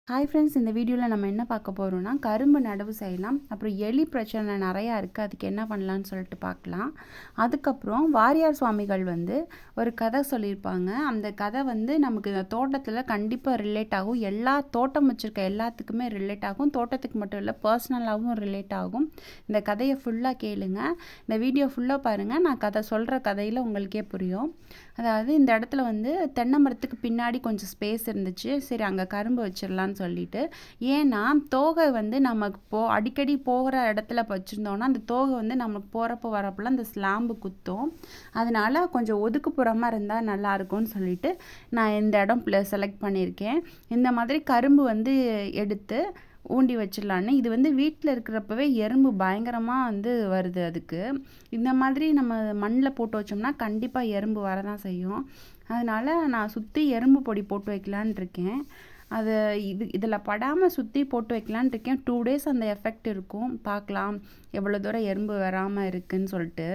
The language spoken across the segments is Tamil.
ஹாய் ஃப்ரெண்ட்ஸ், இந்த வீடியோவில் நம்ம என்ன பார்க்க போகிறோம்னா கரும்பு நடவு செய்யலாம். அப்புறம் எலி பிரச்சனை நிறையா இருக்குது, அதுக்கு என்ன பண்ணலான்னு சொல்லிட்டு பார்க்கலாம். அதுக்கப்புறம் வாரியார் சுவாமிகள் ஒரு கதை சொல்லியிருப்பாங்க. அந்த கதை நமக்கு இந்த தோட்டத்தில் கண்டிப்பாக ரிலேட் ஆகும். எல்லா தோட்டம் வச்சுருக்க எல்லாத்துக்குமே ரிலேட் ஆகும். தோட்டத்துக்கு மட்டும் இல்லை, பர்சனலாகவும் ரிலேட் ஆகும். இந்த கதையை ஃபுல்லாக கேளுங்க. இந்த வீடியோ ஃபுல்லாக பாருங்கள். நான் சொல்கிற கதையில் உங்களுக்கே புரியும். அதாவது இந்த இடத்துல தென்னை மரத்துக்கு பின்னாடி கொஞ்சம் ஸ்பேஸ் இருந்துச்சு. சரி, அங்கே கரும்பு வச்சிடலான்னு சொல்லிட்டு. ஏன்னா தோகை நமக்கு அடிக்கடி போகிற இடத்துல வச்சுருந்தோன்னா அந்த தோகை நமக்கு போகிறப்போ வரப்போலாம் அந்த ஸ்லாம்பு குத்தும். அதனால கொஞ்சம் ஒதுக்குப்புறமாக இருந்தால் நல்லாயிருக்கும்னு சொல்லிட்டு நான் இந்த இடம் செலக்ட் பண்ணியிருக்கேன். இந்த மாதிரி கரும்பு எடுத்து ஊண்டி வச்சிடலான்னு. இது வீட்டில் இருக்கிறப்பவே எறும்பு பயங்கரமாக வருது. அதுக்கு இந்த மாதிரி நம்ம மண்ணில் போட்டு வச்சோம்னா கண்டிப்பாக எறும்பு வரதான் செய்யும். அதனால் நான் சுற்றி எறும்பு பொடி போட்டு வைக்கலான் இருக்கேன். அது இதில் படாமல் சுற்றி போட்டு வைக்கலான் இருக்கேன். 2 days அந்த எஃபெக்ட் இருக்கும். பார்க்கலாம் எவ்வளோ தூரம் எறும்பு வராமல் இருக்குதுன்னு சொல்லிட்டு.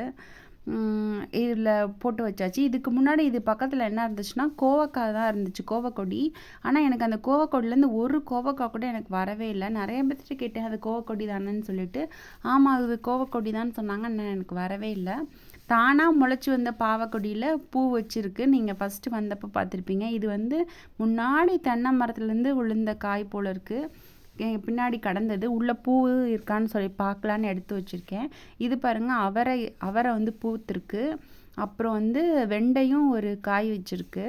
இதில் போட்டு வச்சாச்சு. இதுக்கு முன்னாடி இது பக்கத்தில் என்ன இருந்துச்சுன்னா கோவக்காய் தான் இருந்துச்சு, கோவக்கொடி. ஆனால் எனக்கு அந்த கோவக்கொடியிலேருந்து ஒரு கோவக்காய் கூட எனக்கு வரவே இல்லை. நிறைய பேர்கிட்ட கேட்டேன், அது கோவக்கொடி தானேன்னு சொல்லிட்டு. ஆமாம், அது கோவக்கொடி தான் சொன்னாங்க. ஆனால் எனக்கு வரவே இல்லை. தானாக முளைச்சி வந்த பாவக்கொடியில் பூ வச்சுருக்கு. நீங்கள் ஃபஸ்ட்டு வந்தப்போ பார்த்துருப்பீங்க. இது முன்னாடி தென்னை மரத்துலேருந்து விழுந்த காய் போல் இருக்குது. பின்னாடி கடந்தது. உள்ளே பூ இருக்கான்னு சொல்லி பார்க்கலான்னு எடுத்து வச்சுருக்கேன். இது பாருங்கள், அவரை பூத்திருக்கு. அப்புறம் வெண்டையும் ஒரு காய் வச்சுருக்கு.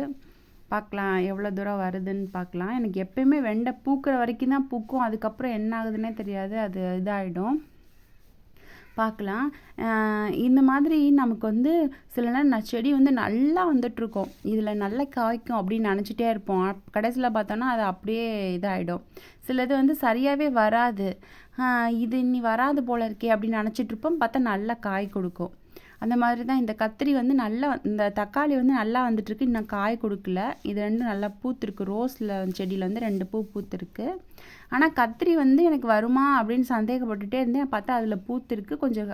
பார்க்கலாம் எவ்வளோ தூரம் வருதுன்னு பார்க்கலாம். எனக்கு எப்பயுமே வெண்டை பூக்கிற வரைக்கும் தான் பூக்கும். அதுக்கப்புறம் என்ன ஆகுதுன்னே தெரியாது, அது இதாகிடும். பார்க்கலாம். இந்த மாதிரி நமக்கு சில நேரம் செடி நல்லா வந்துட்டுருக்கோம். இதில் நல்லா காய்க்கும் அப்படின்னு நினச்சிட்டே இருப்போம். கடைசியில் பார்த்தோன்னா அது அப்படியே இதாகிடும். சிலது சரியாகவே வராது. இது இனி வராது போல் இருக்கே அப்படின்னு நினச்சிட்ருப்போம். பார்த்தா நல்லா காய் கொடுக்கும். அந்த மாதிரி தான் இந்த கத்திரி நல்லா, இந்த தக்காளி நல்லா வந்துட்டுருக்கு. இன்னும் காய் கொடுக்கல. இது ரெண்டும் நல்லா பூத்துருக்கு. ரோஸில் செடியில் 2 பூ பூத்துருக்கு. ஆனால் கத்திரி எனக்கு வருமா அப்படின்னு சந்தேகப்பட்டுகிட்டே இருந்தேன். பார்த்தா அதில் பூத்துருக்கு. கொஞ்சம்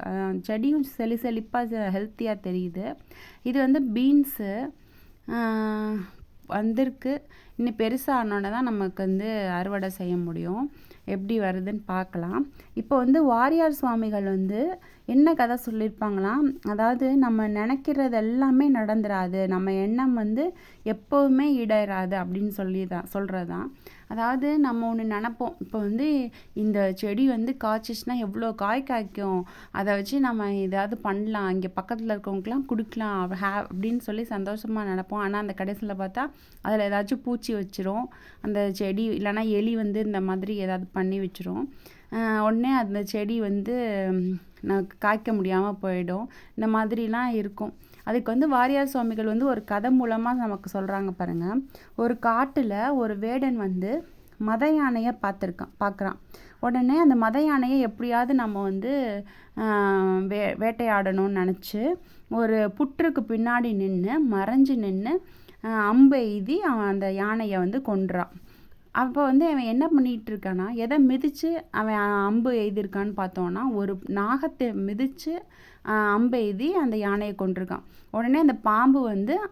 செடியும் செழிப்பாக ஹெல்த்தியாக தெரியுது. இது பீன்ஸு வந்திருக்கு. இன்னும் பெருசாக ஆனோடனே தான் நமக்கு அறுவடை செய்ய முடியும். எப்படி வருதுன்னு பார்க்கலாம். இப்போ வாரியார் சுவாமிகள் என்ன கதை சொல்லியிருப்பாங்களாம். அதாவது நம்ம நினைக்கிறது எல்லாமே நடந்துராது, நம்ம எண்ணம் எப்போவுமே ஈடேறாது அப்படின்னு சொல்கிறது தான். அதாவது நம்ம ஒன்று நினப்போம். இப்போ இந்த செடி காய்ச்சிச்சுன்னா எவ்வளோ காய் காய்க்கும், அதை வச்சு நம்ம ஏதாவது பண்ணலாம், இங்கே பக்கத்தில் இருக்கவங்களுக்குலாம் கொடுக்கலாம் அப்படின்னு சொல்லி சந்தோஷமாக நினப்போம். ஆனால் அந்த கடைசியில் பார்த்தா அதில் ஏதாச்சும் பூச்சி வச்சிரும் அந்த செடி, இல்லைனா எலி இந்த மாதிரி ஏதாவது பண்ணி வச்சிரும். உடனே அந்த செடி நமக்கு காய்க்க முடியாமல் போயிடும். இந்த மாதிரிலாம் இருக்கும். அதுக்கு வாரியார் சுவாமிகள் ஒரு கதை மூலமாக நமக்கு சொல்கிறாங்க பாருங்கள். ஒரு காட்டில் ஒரு வேடன் மத யானையை பார்க்குறான். உடனே அந்த மத யானையை எப்படியாவது நம்ம வேட்டையாடணும்னு நினச்சி ஒரு புற்றுக்கு பின்னாடி மறைஞ்சு நின்று அம்பு எய்தி அவன் அந்த யானையை கொன்றான். அப்போ அவன் என்ன பண்ணிகிட்டு இருக்கான்னா, எதை மிதித்து அவன் அம்பு எய்திருக்கான்னு பார்த்தோன்னா, ஒரு நாகத்தை மிதித்து அம்பு எய்தி அந்த யானையை கொண்டிருக்கான். உடனே அந்த பாம்பு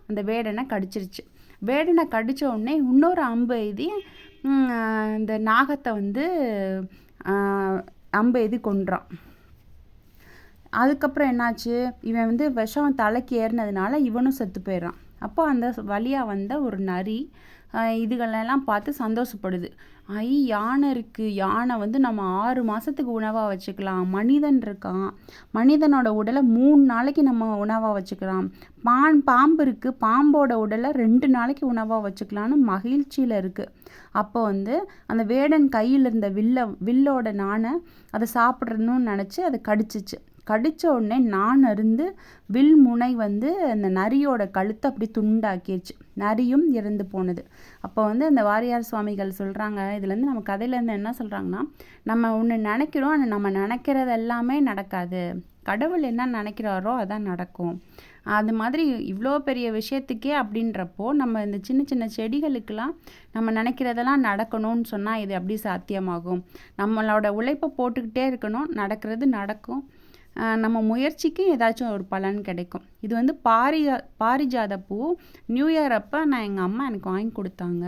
அந்த வேடனை கடிச்சிருச்சு. வேடனை கடித்த உடனே இன்னொரு அம்பு எய்தி இந்த நாகத்தை அம்பு எய்தி கொன்றான். அதுக்கப்புறம் என்னாச்சு, இவன் விஷம் தலைக்கு ஏறினதுனால இவனும் செத்து போயிடுறான். அப்போ அந்த வழியாக ஒரு நரி இதுகளெல்லாம் பார்த்து சந்தோஷப்படுது. யானை இருக்குது, யானை நம்ம 6 மாதத்துக்கு உணவாக வச்சுக்கலாம். மனிதன் இருக்கான், மனிதனோட உடலை 3 நாளைக்கு நம்ம உணவாக வச்சுக்கலாம். பாம்பு இருக்குது, பாம்போட உடலை 2 நாளைக்கு உணவாக வச்சுக்கலான்னு மகிழ்ச்சியில் இருக்குது. அப்போ அந்த வேடன் கையில் இருந்த வில்லோட நாணை அதை சாப்பிட்றணும்னு நினச்சி அதை கடிச்சிச்சு. கடித்த உடனே நான் அருந்து வில் முனை அந்த நரியோட கழுத்தை அப்படி துண்டாக்கிடுச்சு. நரியும் இறந்து போனது. அப்போ அந்த வாரியார் சுவாமிகள் சொல்கிறாங்க, இதுலேருந்து நம்ம கதையிலேருந்து என்ன சொல்கிறாங்கன்னா, நம்ம ஒன்று நினைக்கிறோம், ஆனால் நம்ம நினைக்கிறது எல்லாமே நடக்காது. கடவுள் என்ன நினைக்கிறாரோ அதான் நடக்கும். அது மாதிரி இவ்வளோ பெரிய விஷயத்துக்கே அப்படின்றப்போ நம்ம இந்த சின்ன சின்ன செடிகளுக்கெல்லாம் நம்ம நினைக்கிறதெல்லாம் நடக்கணும்னு சொன்னால் இது எப்படி சாத்தியமாகும்? நம்மளோட உழைப்பை போட்டுக்கிட்டே இருக்கணும், நடக்கிறது நடக்கும். நம்ம முயற்சிக்கு ஏதாச்சும் ஒரு பலன் கிடைக்கும். இது பாரிஜாத பூ. நியூ இயர் அப்போ நான் எங்கள் அம்மா எனக்கு வாங்கி கொடுத்தாங்க.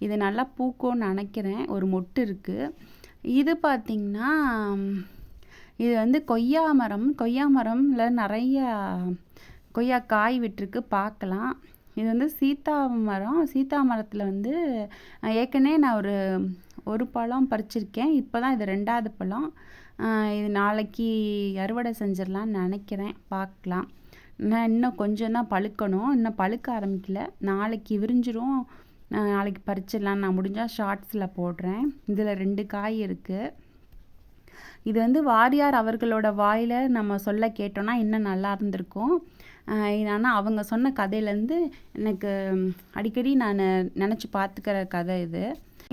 இது நல்லா பூக்கும்னு நினைக்கிறேன். ஒரு மொட்டு இருக்குது. இது பார்த்திங்கன்னா இது வந்து கொய்யா மரம்ல நிறைய கொய்யா காய் விட்டுருக்கு, பார்க்கலாம். இது வந்து சீத்தா மரத்தில் வந்து ஏற்கனவே நான் ஒரு பழம் பறிச்சிருக்கேன். இப்போ தான் இது 2வது பழம். இது நாளைக்கு அறுவடை செஞ்சிடலான்னு நினைக்கிறேன், பார்க்கலாம். நான் இன்னும் கொஞ்சம் தான் பழுக்கணும், இன்னும் பழுக்க ஆரம்பிக்கல. நாளைக்கு விரிஞ்சிரும், நாளைக்கு பறிச்சிடலாம். நான் முடிஞ்சால் ஷார்ட்ஸில் போடுறேன். இதில் 2 காய் இருக்குது. இது வந்து வாரியார் அவர்களோட வாயில் நம்ம சொல்ல கேட்டோன்னா இன்னும் நல்லா இருந்திருக்கும். ஆனால் அவங்க சொன்ன கதையிலேருந்து எனக்கு அடிக்கடி நான் நினச்சி பார்த்துக்கிற கதை இது.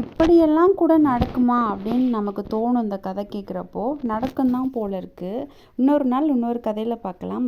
இப்படியெல்லாம் கூட நடக்குமா அப்படின்னு நமக்கு தோணும் இந்த கதை கேட்குறப்போ. நடக்கும் தான் போல இருக்குது. இன்னொரு நாள் இன்னொரு கதையில் பார்க்கலாம்.